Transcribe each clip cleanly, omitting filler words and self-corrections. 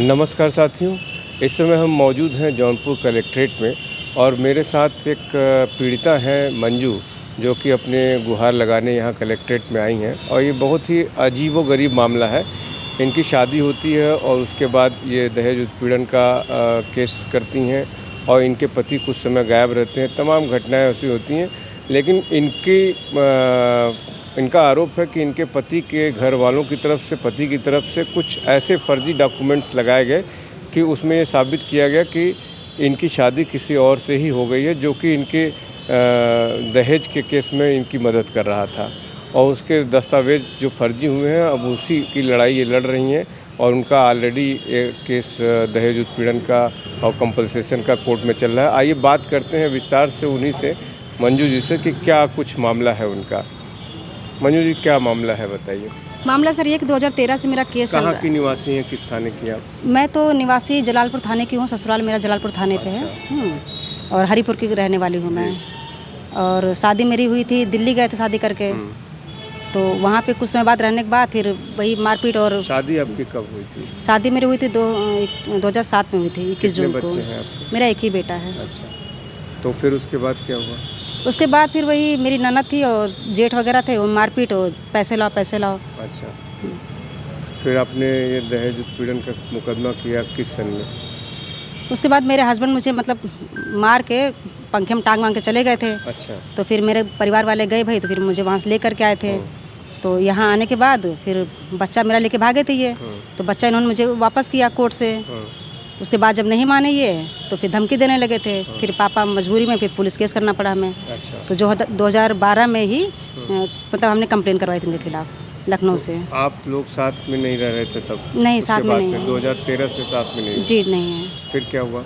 नमस्कार साथियों, इस समय हम मौजूद हैं जौनपुर कलेक्ट्रेट में और मेरे साथ एक पीड़िता हैं मंजू, जो कि अपने गुहार लगाने यहाँ कलेक्ट्रेट में आई हैं। और ये बहुत ही अजीबोगरीब मामला है। इनकी शादी होती है और उसके बाद ये दहेज उत्पीड़न का केस करती हैं और इनके पति कुछ समय गायब रहते हैं। तमाम घटनाएं ऐसी होती हैं, लेकिन इनका आरोप है कि इनके पति के घर वालों की तरफ से, पति की तरफ से कुछ ऐसे फर्जी डॉक्यूमेंट्स लगाए गए कि उसमें ये साबित किया गया कि इनकी शादी किसी और से ही हो गई है, जो कि इनके दहेज के केस में इनकी मदद कर रहा था। और उसके दस्तावेज़ जो फर्जी हुए हैं, अब उसी की लड़ाई ये लड़ रही हैं। और उनका ऑलरेडी केस दहेज उत्पीड़न का और कंपनसेशन का कोर्ट में चल रहा है। आइए बात करते हैं विस्तार से उन्हीं से, मंजू जी से, कि क्या कुछ मामला है उनका। मंजू जी, क्या मामला है बताइए। मामला सर ये कि 2013 से मेरा केस चल रहा है। कहाँ की निवासी हैं, किस थाने की आप? मैं तो निवासी जलालपुर थाने की हूँ, ससुराल मेरा जलालपुर थाने पे है। और हरिपुर की रहने वाली हूँ मैं। और शादी मेरी हुई थी, दिल्ली गए थे शादी करके। तो वहाँ पे कुछ समय बाद रहने के बाद फिर वही मारपीट। और शादी आपकी कब हुई थी? शादी मेरी हुई थी 2007 में हुई थी, 21 जून को। बच्चे हैं आपके? मेरा एक ही बेटा है। अच्छा, तो फिर उसके बाद क्या हुआ? उसके बाद फिर वही मेरी ननद थी और जेठ वगैरह थे, वो मारपीट और पैसे लाओ पैसे लाओ। अच्छा, फिर आपने ये दहेज उत्पीड़न का मुकदमा किया किस सन में? उसके बाद मेरे हस्बैंड मुझे मतलब मार के पंखे में टांग वांग के चले गए थे। अच्छा। तो फिर मेरे परिवार वाले गए भाई, तो फिर मुझे वहाँ से ले करके आए थे। तो यहाँ आने के बाद फिर बच्चा मेरा लेके भागे थे ये। तो बच्चा इन्होंने मुझे वापस किया कोर्ट से। उसके बाद जब नहीं माने ये, तो फिर धमकी देने लगे थे। फिर पापा मजबूरी में फिर पुलिस केस करना पड़ा हमें। अच्छा। तो जो 2012 में ही मतलब हमने कंप्लेन करवाई थी उनके खिलाफ लखनऊ से। आप लोग साथ में नहीं रह रहे थे तब? नहीं, साथ में नहीं है। 2013 से साथ में नहीं? जी नहीं है। फिर क्या हुआ?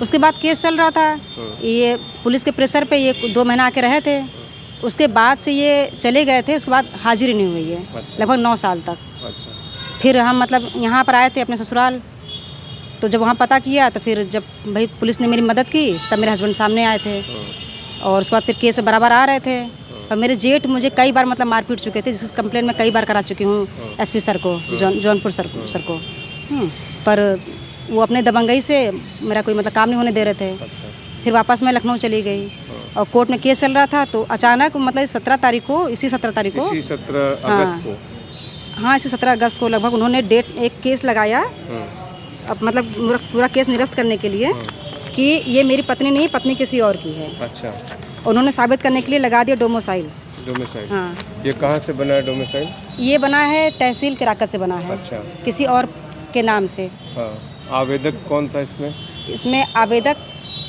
उसके बाद केस चल रहा था। ये पुलिस के प्रेशर पे ये 2 महीना आके रहे थे। उसके बाद से ये चले गए थे। उसके बाद हाजिरी नहीं हुई है। अच्छा। लगभग 9 साल तक। अच्छा। फिर हम मतलब यहाँ पर आए थे अपने ससुराल। तो जब वहाँ पता किया, तो फिर जब भाई पुलिस ने मेरी मदद की, तब मेरे हस्बैंड सामने आए थे। और उसके बाद फिर केस बराबर आ रहे थे। और मेरे जेठ मुझे कई बार मतलब मारपीट चुके थे, जिस कंप्लेन में कई बार करा चुकी हूँ एसपी सर को, जौनपुर सर को। पर वो अपने दबंगई से मेरा कोई मतलब काम नहीं होने दे रहे थे। अच्छा। फिर वापस मैं लखनऊ चली गई और कोर्ट में केस चल रहा था। तो अचानक मतलब 17 तारीख को, इसी 17 तारीख को, इसी 17 अगस्त को, हाँ इसी 17 अगस्त को लगभग उन्होंने एक केस लगाया। अब मतलब पूरा केस निरस्त करने के लिए कि ये मेरी पत्नी नहीं, पत्नी किसी और की है। अच्छा। उन्होंने साबित करने के लिए लगा दिया डोमिसाइल। डोमिसाइल? हाँ। ये कहाँ से बना है डोमिसाइल? ये बना है तहसील केराकत से बना है। अच्छा। किसी और के नाम से। हाँ। आवेदक कौन था इसमें? इसमें आवेदक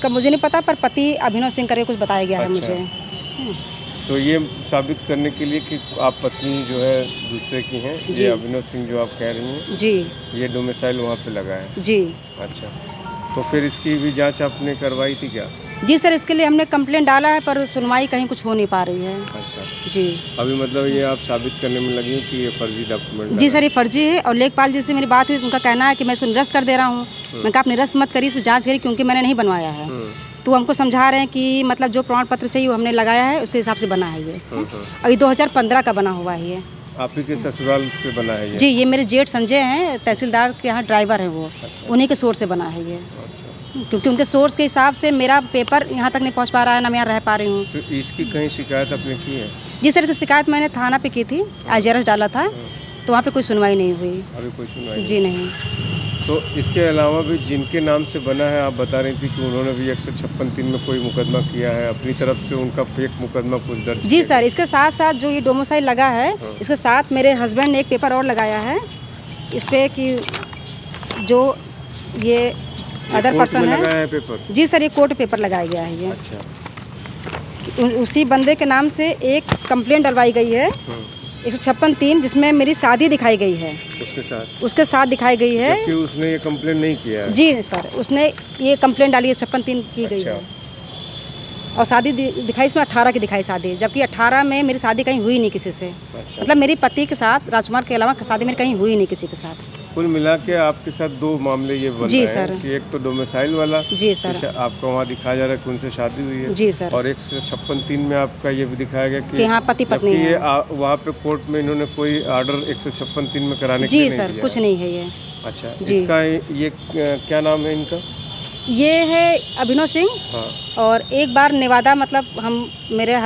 का मुझे नहीं पता, पर पति अभिनव सिंह करके कुछ बताया गया है अच्छा। मुझे। तो ये साबित करने के लिए कि आप पत्नी जो है दूसरे की हैं, ये अभिनव सिंह जो आप कह रही हैं जी, ये डोमिसाइल वहाँ पे लगा है? जी। अच्छा, तो फिर इसकी भी जांच आपने करवाई थी क्या? जी सर, इसके लिए हमने कंप्लेंट डाला है, पर सुनवाई कहीं कुछ हो नहीं पा रही है। अच्छा जी। अभी मतलब ये आप साबित करने में लगी कि ये फर्जी डॉक्यूमेंट? जी सर, ये फर्जी है। और लेखपाल जी से मेरी बात हुई, उनका कहना है कि मैं इसको निरस्त कर दे रहा हूँ। मैं कहा आप निरस्त मत करिए, इस पर जाँच करिए, क्योंकि मैंने नहीं बनवाया है। तो हमको समझा रहे हैं कि मतलब जो प्रमाण पत्र चाहिए वो हमने लगाया है, उसके हिसाब से बना है ये। अभी 2015 का बना हुआ है ये। आप ही के ससुराल से बना है ये? जी, ये मेरे जेठ संजय हैं, तहसीलदार के यहाँ ड्राइवर हैं वो। अच्छा। उन्हीं के सोर्स से बना है ये। अच्छा। क्योंकि उनके सोर्स के हिसाब से मेरा पेपर यहाँ तक नहीं पहुँच पा रहा है, ना मैं यहाँ रह पा रही हूँ। तो इसकी कहीं शिकायत आपने की है? जी सर, इसकी शिकायत मैंने थाना पे की थी, IGRS डाला था। तो वहाँ पे कोई सुनवाई नहीं हुई। अभी कोई सुनवाई? जी नहीं। तो इसके अलावा भी जिनके नाम से बना है, आप बता रही थी कि उन्होंने भी 156(3) में कोई मुकदमा किया है अपनी तरफ से, उनका फेक मुकदमा कुछ दर्ज? जी सर, इसके साथ साथ जो ये डोमिसाइल लगा है, इसके साथ मेरे हस्बैंड ने एक पेपर और लगाया है इस पे कि जो ये अदर पर्सन है पेपर? जी सर, ये कोर्ट पेपर लगाया गया है ये। अच्छा। उसी बंदे के नाम से एक कंप्लेंट डलवाई गई है 156(3), जिसमें मेरी शादी दिखाई गई है। उसके साथ दिखाई गई है, जबकि उसने ये कंप्लेंट नहीं किया है। जी सर, उसने ये कंप्लेंट डाली है 156(3) की गई है। और शादी दिखाई इसमें 18 की दिखाई शादी, जबकि 18 में मेरी शादी कहीं हुई नहीं किसी से। अच्छा। मतलब मेरी पति के साथ, राजकुमार के अलावा शादी मेरी कहीं हुई नहीं किसी के साथ। कुल मिला के आपके साथ 2 मामले ये बन जी रहे सर। हैं कि एक तो डोमिसाइल वाला, जी सर, आपका वहाँ दिखाया जा रहा है कि उनसे शादी हुई है। जी सर। और 156(3) में आपका ये भी दिखाया गया कि हाँ पति पत्नी ये है। वहाँ पे कोर्ट में इन्होंने कोई आर्डर 156(3) में कराने के लिए जी नहीं सर, दिया। कुछ नहीं है ये। अच्छा, जी। इसका ये क्या नाम है इनका? ये है अभिनव सिंह। हाँ। और एक बार नेवादा मतलब हम मेरे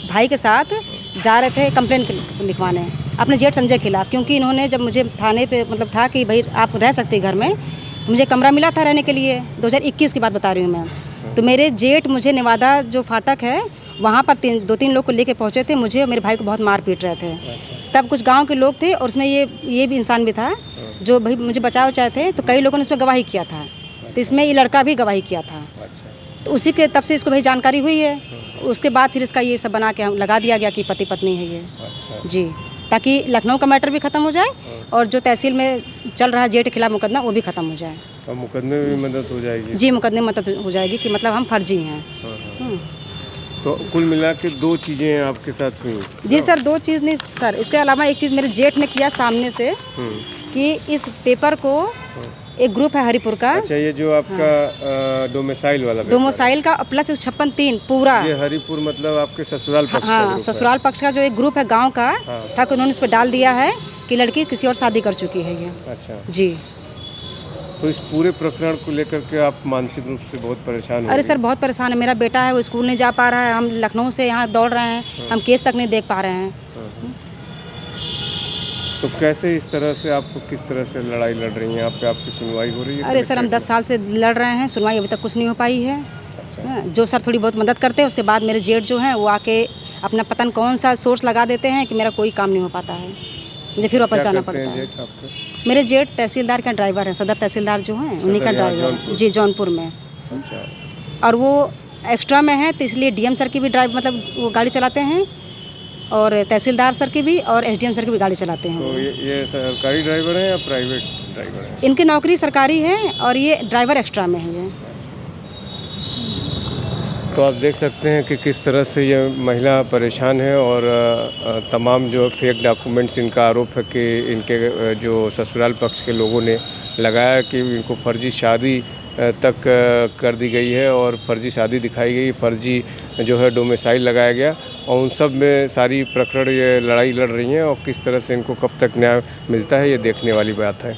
भाई के साथ जा रहे थे कंप्लेंट लिखवाने अपने जेठ संजय के खिलाफ़, क्योंकि इन्होंने जब मुझे थाने पे मतलब था कि भाई आप रह सकते घर में, तो मुझे कमरा मिला था रहने के लिए। 2021 की बात बता रही हूँ मैं। तो मेरे जेठ मुझे नेवादा जो फाटक है वहाँ पर 2-3 लोग को लेके पहुँचे थे, मुझे और मेरे भाई को बहुत मार पीट रहे थे। तब कुछ गांव के लोग थे और उसमें ये भी इंसान भी था जो भाई मुझे बचाव चाहे थे, तो कई लोगों ने इसमें गवाही किया था। तो इसमें ये लड़का भी गवाही किया था। तो उसी के तब से इसको भाई जानकारी हुई है। उसके बाद फिर इसका ये सब बना के हम लगा दिया गया कि पति पत्नी है ये। जी, ताकि लखनऊ का मैटर भी ख़त्म हो जाए और जो तहसील में चल रहा है जेठ के खिलाफ मुकदमा वो भी ख़त्म हो जाए। और मुकदमे में भी मदद हो जाएगी? जी, मुकदमे में मदद हो जाएगी कि मतलब हम फर्जी हैं। तो कुल मिला के 2 चीज़ें आपके साथ हुई? जी सर, 2 चीज़ नहीं सर, इसके अलावा एक चीज़ मेरे जेठ ने किया सामने से कि इस पेपर को एक ग्रुप है हरिपुर का। अच्छा, ये जो आपका डोमिसाइल वाला पेपर डोमिसाइल का प्लस 56-3 पूरा। ये हरिपुर मतलब आपके ससुराल पक्ष का हाँ, ग्रुप है? ससुराल पक्ष का जो एक ग्रुप है गांव का, ठाकुर उन्होंने इस पर डाल दिया है कि लड़की किसी और शादी कर चुकी है ये। अच्छा, जी। तो इस पूरे प्रकरण को लेकर के आप मानसिक रूप से बहुत परेशान हो? अरे सर, बहुत परेशान है। मेरा बेटा है वो स्कूल नहीं जा पा रहा है, हम लखनऊ से यहाँ दौड़ रहे हैं, हम केस तक नहीं देख पा रहे हैं। तो कैसे इस तरह से आप किस तरह से लड़ाई लड़ रही हैं? आप पे आपकी सुनवाई हो रही है? अरे सर, हम 10 साल से लड़ रहे हैं, सुनवाई अभी तक कुछ नहीं हो पाई है। जो सर थोड़ी बहुत मदद करते हैं, उसके बाद मेरे जेठ जो हैं वो आके अपना पतन कौन सा सोर्स लगा देते हैं कि मेरा कोई काम नहीं हो पाता है, मुझे फिर वापस जाना पड़ता है। जेठ आपके? मेरे जेठ तहसीलदार का ड्राइवर है, सदर तहसीलदार जो हैं उन्हीं का ड्राइवर। जी, जौनपुर में। अच्छा। और वो एक्स्ट्रा में है, तो इसलिए डीएम सर की भी ड्राइव मतलब वो गाड़ी चलाते हैं और तहसीलदार सर की भी और एसडीएम सर की भी गाड़ी चलाते हैं। तो ये सरकारी ड्राइवर हैं या प्राइवेट ड्राइवर हैं? इनकी नौकरी सरकारी है और ये ड्राइवर एक्स्ट्रा में है ये। तो आप देख सकते हैं कि किस तरह से ये महिला परेशान है और तमाम जो फेक डॉक्यूमेंट्स, इनका आरोप है कि इनके जो ससुराल पक्ष के लोगों ने लगाया कि इनको फर्जी शादी तक कर दी गई है और फर्जी शादी दिखाई गई, फर्जी जो है डोमिसाइल लगाया गया, और उन सब में सारी प्रकरण ये लड़ाई लड़ रही हैं और किस तरह से इनको कब तक न्याय मिलता है ये देखने वाली बात है।